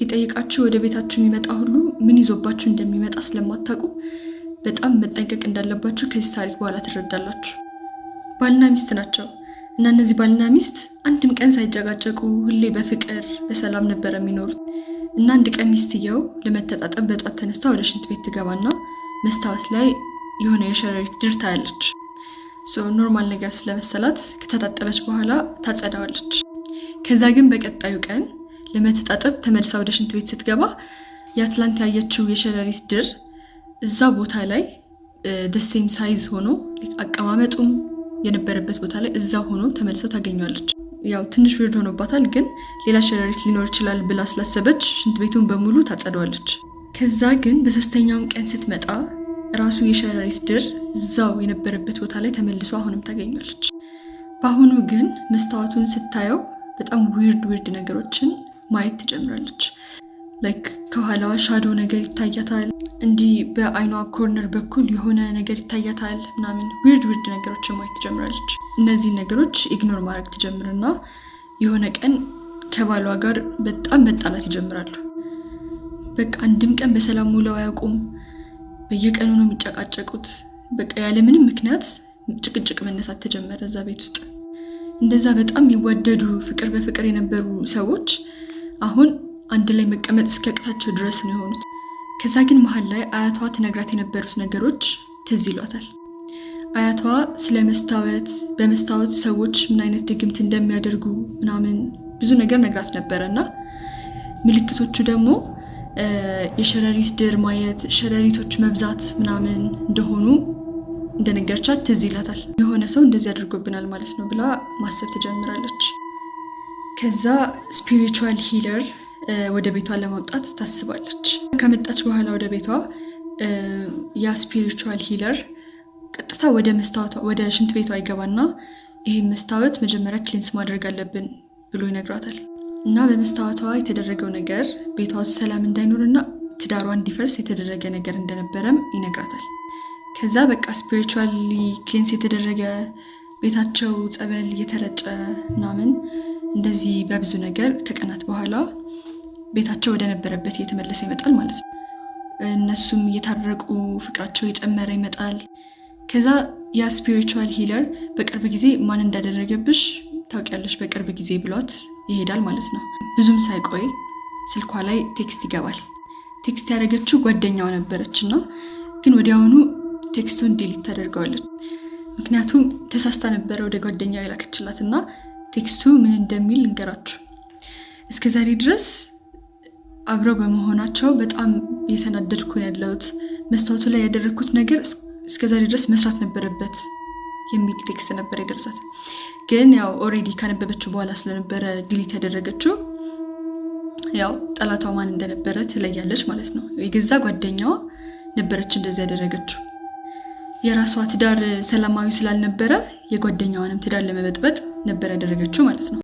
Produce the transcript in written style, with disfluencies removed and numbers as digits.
ሊጠይቃችሁ ወደ ቤታችሁ የሚመጣ ሁሉ ምን ይዞባችሁ እንደሚመጣ ስለማታውቁ በጣም መጠንቀቅ እንዳለባችሁ ከዚህ ታሪክ በኋላ ትረዳላችሁ። ባልና ሚስት ናቸው እና እነዚህ ባልና ሚስት አንድም ቀን ሳይጨቃጨቁ ሁሌ በፍቅር በሰላም ነበር የሚኖሩት። እና አንድ ቀን ሚስትየው ለመተጣጠብ በጧት ተነስታ ወደ ሽንት ቤት ትገባና መስታወት ላይ የሆነ የሸረሪት ድር ታያለች። ኖርማል ነገር ስለመሰላት ከተጣጠበች በኋላ ታጸዳዋለች። ከዛ ግን በቀጣዩ ቀን ለመተጣጠብ ተመልሳ ወደ ሽንት ቤት ስትገባ የአትላንት ያየችው የሸረሪት ድር እዛ ቦታ ላይ ደሴም ሳይዝ ሆኖ አቀማመጡም የነበረበት ቦታ ላይ እዛ ሆኖ ተመልሰው ታገኘዋለች። ያው ትንሽ ዊርድ ሆኖባታል፣ ግን ሌላ ሸረሪት ሊኖር ይችላል ብላ ስላሰበች ሽንት ቤቱን በሙሉ ታጸዳዋለች። ከዛ ግን በሶስተኛውም ቀን ስትመጣ ራሱ የሸረሪት ድር እዛው የነበረበት ቦታ ላይ ተመልሶ አሁንም ታገኘዋለች። በአሁኑ ግን መስታወቱን ስታየው በጣም ዊርድ ነገሮችን ማየት ትጀምራለች። ላይክ ከኋላዋ ሻዶ ነገር ይታያታል፣ እንዲህ በአይኗ ኮርነር በኩል የሆነ ነገር ይታያታል ምናምን ዊርድ ነገሮችን ማየት ትጀምራለች። እነዚህ ነገሮች ኢግኖር ማድረግ ትጀምርና የሆነ ቀን ከባሏ ጋር በጣም መጣላት ይጀምራሉ። በቃ አንድም ቀን በሰላም ውለው አያውቁም። በየቀኑ ነው የሚጨቃጨቁት። በቃ ያለ ምንም ምክንያት ጭቅጭቅ መነሳት ተጀመረ እዛ ቤት ውስጥ። እንደዛ በጣም የሚዋደዱ ፍቅር በፍቅር የነበሩ ሰዎች አሁን አንድ ላይ መቀመጥ እስኪያቅታቸው ድረስ ነው የሆኑት። ከዛ ግን መሀል ላይ አያቷ ትነግራት የነበሩት ነገሮች ትዝ ይሏታል። አያቷ ስለ መስታወት፣ በመስታወት ሰዎች ምን አይነት ድግምት እንደሚያደርጉ ምናምን ብዙ ነገር ነግራት ነበረ እና ምልክቶቹ ደግሞ የሸረሪት ድር ማየት፣ ሸረሪቶች መብዛት ምናምን እንደሆኑ እንደነገርቻት ትዝ ይላታል። የሆነ ሰው እንደዚህ አድርጎብናል ማለት ነው ብላ ማሰብ ትጀምራለች። ከዛ ስፒሪቹዋል ሂለር ወደ ቤቷ ለማምጣት ታስባለች። ከመጣች በኋላ ወደ ቤቷ ያ ስፒሪቹዋል ሂለር ቀጥታ ወደ ሽንት ቤቷ ይገባና ይሄ መስታወት መጀመሪያ ክሊንስ ማድረግ አለብን ብሎ ይነግራታል። እና በመስታወቷ የተደረገው ነገር ቤቷ ውስጥ ሰላም እንዳይኖርና ትዳሯ እንዲፈርስ የተደረገ ነገር እንደነበረም ይነግራታል። ከዛ በቃ ስፒሪቹዋሊ ክሊንስ የተደረገ ቤታቸው ጸበል እየተረጨ ምናምን እንደዚህ በብዙ ነገር ከቀናት በኋላ ቤታቸው ወደ ነበረበት እየተመለሰ ይመጣል ማለት ነው። እነሱም እየታረቁ ፍቅራቸው እየጨመረ ይመጣል። ከዛ ያ ስፒሪቹዋል ሂለር በቅርብ ጊዜ ማን እንዳደረገብሽ ታውቂያለሽ በቅርብ ጊዜ ብሏት ይሄዳል ማለት ነው። ብዙም ሳይቆይ ስልኳ ላይ ቴክስት ይገባል። ቴክስት ያደረገችው ጓደኛዋ ነበረች እና ግን ወዲያውኑ ቴክስቱን ዲሊት ታደርገዋለች። ምክንያቱም ተሳስታ ነበረ ወደ ጓደኛዋ የላከችላት እና ቴክስቱ ምን እንደሚል እንገራችሁ። እስከዛሬ ድረስ አብረው በመሆናቸው በጣም እየተናደድኩ ነው ያለሁት። መስታወቱ ላይ ያደረግኩት ነገር እስከዛሬ ድረስ መስራት ነበረበት የሚል ቴክስት ነበር የደረሳት። ግን ያው ኦሬዲ ካነበበችው በኋላ ስለነበረ ዲሊት ያደረገችው ያው ጠላቷ ማን እንደነበረ ትለያለች ማለት ነው። የገዛ ጓደኛዋ ነበረች እንደዚህ ያደረገችው። የራሷ ትዳር ሰላማዊ ስላልነበረ የጓደኛዋንም ትዳር ለመበጥበጥ ነበር ያደረገችው ማለት ነው።